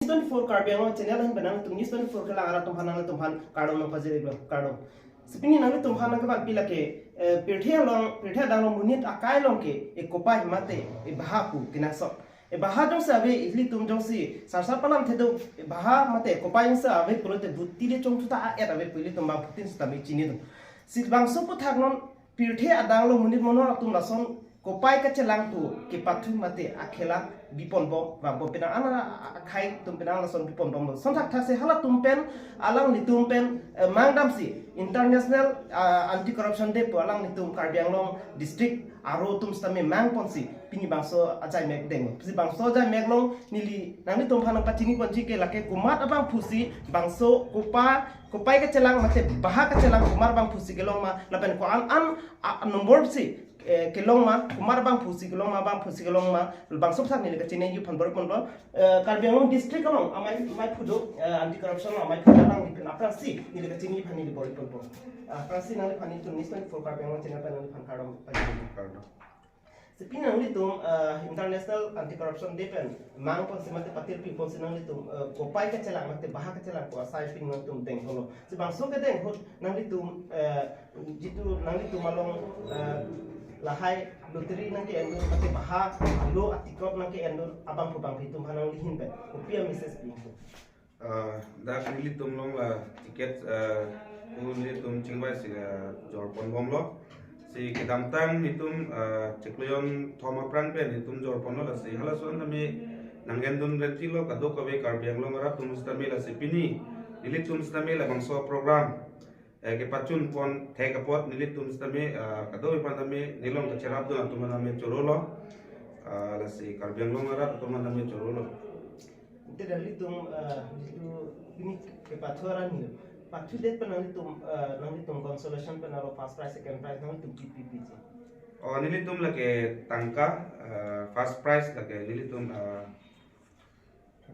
24 karbiang channel hin benang tum News 24 kala ara tum hanang tum han kardong no pajeri blo kardong sipini nang tum hanang ban pila ke pirthia dang long munit akai long ke e kopa himate e bahapu kinaso e baha dong sa ave idli tum jong si sarsa palam thedo e baha mate kopa ing sa ave pulote butti le chong tuta a ave pili tum ba putin sta me chini tum sit bang so puthak non pirthia dang long munit mono tum lason kopai ka chelang tu ke pathu mate akhela bipon bom ba bom penang ana khai tum penang lason bipon bom son thak thak se hala tum pen alang ni tum pen mangdam si international anti corruption day po alang ni tum karbiang long district aro tum stame mang pon si pini bangso ajai mek deng si bangso ajai mek long nili nang ni tum hanang patini ponji ke lake kumat abang phusi bangso kopai ka chelang mate baha ka chelang kumar bang phusi gelong ma lapen ko an nomor si kelong ma kumar bang phusi kelong ma bang sob sak ni ka chine yu phanbor pon lo karbiang district long amai mai phudo anti corruption amai phudo lang ni apra si ni ka chine phani ni bor pon apra si nang phani tu nisman for karbiang chine pan ni phan kardom sepin nang li tum international anti corruption day pen mang pon se mate patir pi pon se nang li tum kopai ka chelang mate baha ka chelang ko sai pin nang tum teng holo se bang so ka deng hot nang li tum jitu nang li tum along lahai loteri nang ke endo mate baha lo atikrop nang ke endo abang phubang hitum hanang lihin be upia message pi da li tum long la ticket li tum chingbai si jor pon bom lo si kedam tang hitum chekloyon thoma pran pe hitum jor pon lo la si hala son mi nangen dun renti lo kadok ka be karbiang lo ngara tum sta me la si pini li tum sta me la bangso program ke pachun pon thek apot nilit tum stame kadoi pandame nilong ka cherap do tum name chorolo la si karbiang long ara tum name chorolo te dali tum itu ini ke pathora ni pathu det pan nang tum consolation pan aro first prize second prize nang tum PPP nilit tum la ke tangka first prize la ke nilit tum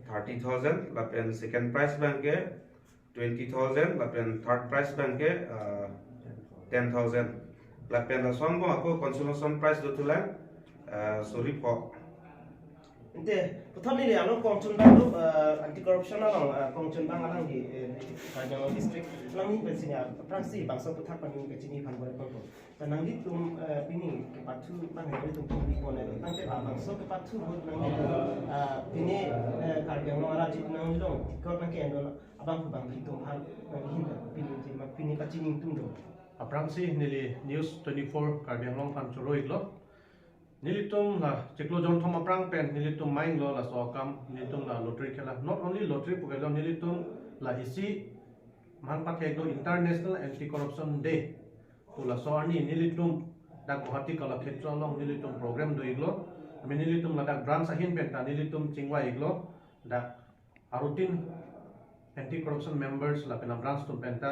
30,000 la pen second prize bang ke 20,000 lapen third prize bank ke 10,000 lapen la son bo ako consolation prize do tulang sorry po inte prothom ni alo kongchun bang do anti corruption along kongchun bang alang di Karbiang district lang ni pensinya fransi bangsa puthak pan ni kecini phan bore kon nang di tum pini ke pathu bang ni tum pi pon le tang te bangsa ke pathu hot nang pini Karbiang lo ara jit nang long tikor nang ke endo abang bang tum hal nang hin pini kecini tum do Aprangsi nili News 24 Karbiang long phan choro iglo nilitum la cheklo jon thoma prang pen nilitum main lo la sokam nilitum la lottery khela not only lottery pugelo nilitum la isi man pathe do international anti corruption day to la so ani nilitum dak guwahati kala khetra long nilitum program do iglo ami nilitum la dak branch ahin pen ta nilitum chingwa iglo dak arutin anti corruption members la pena branch tum pen ta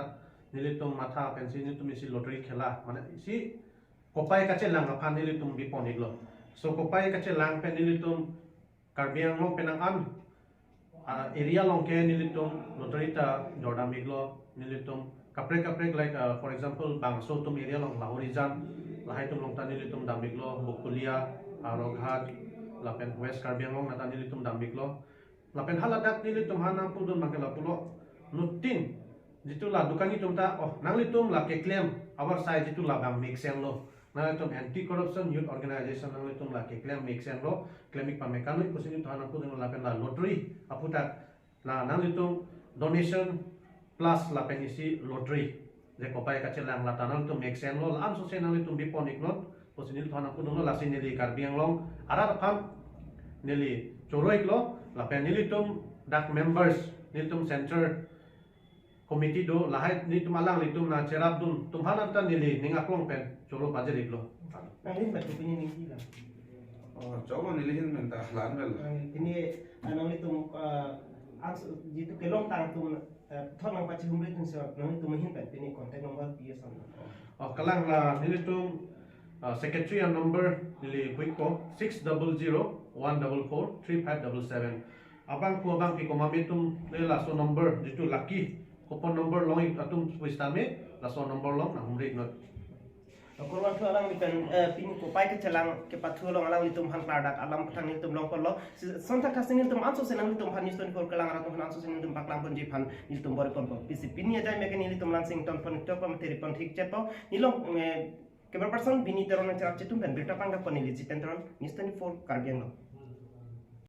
nilitum matha pen si nilitum isi lottery khela mane isi kopai kache lang aphan nilitum bipon iglo so kopai kache lang pen nilitum Karbiang long penang an area long ke nilitum lottery ta jordan iglo nilitum kapre like for example bangso tum area long Lahorizan lahai tum long ta nilitum damiglo Bukulia Aroghat lapen West Karbiang long nata nilitum damiglo lapen haladak nilitum hanam pudun makela pulo nutin jitu la dukani tum ta nanglitum la ke claim our side jitu la bang mixen lo na tum anti corruption youth organization nang tum la ke claim mixen lo claimik pa mekano kusini to hanam pudun la pen la lottery aputa na nanglitum donation plus la pen isi lottery je kopai ka chelang la tanang tum mixen lo an so senang tum bipon iknot kusini to hanam pudun la sin nili Karbiang long ara pham nili choroik lo la pen nili tum dak members nili tum center committee do lahai ni tumalang li tum na cherap dum tum hanan tan nili ningaklong pen choro bajer iglo nang hin batu pini ni kila chobo nilihin men ta lan bel ini nang tum jitu kelong tang tum thon nang pachi humri tum sa nang tum hin pen pini contact number ps on kalang la nili tum secretary and number nili quick ko 600-144-3577 abang ko abang ki ko mamitum nila so number jitu lucky kupon number long atum wistame la so number long na humri not Kurwan tu alang lipen pini ko pai ke celang ke patu long alang litum han kladak alam patang litum long polo sonta kasing litum anso senang litum han niston for kelang ratum anso senang litum paklang pon jipan litum bor pon pisi pini aja meken litum lansing ton pon to pam teri pon thik cepo nilong keber person bini teron cerak cetum ben berta pangga pon lici tentron niston for kargen lo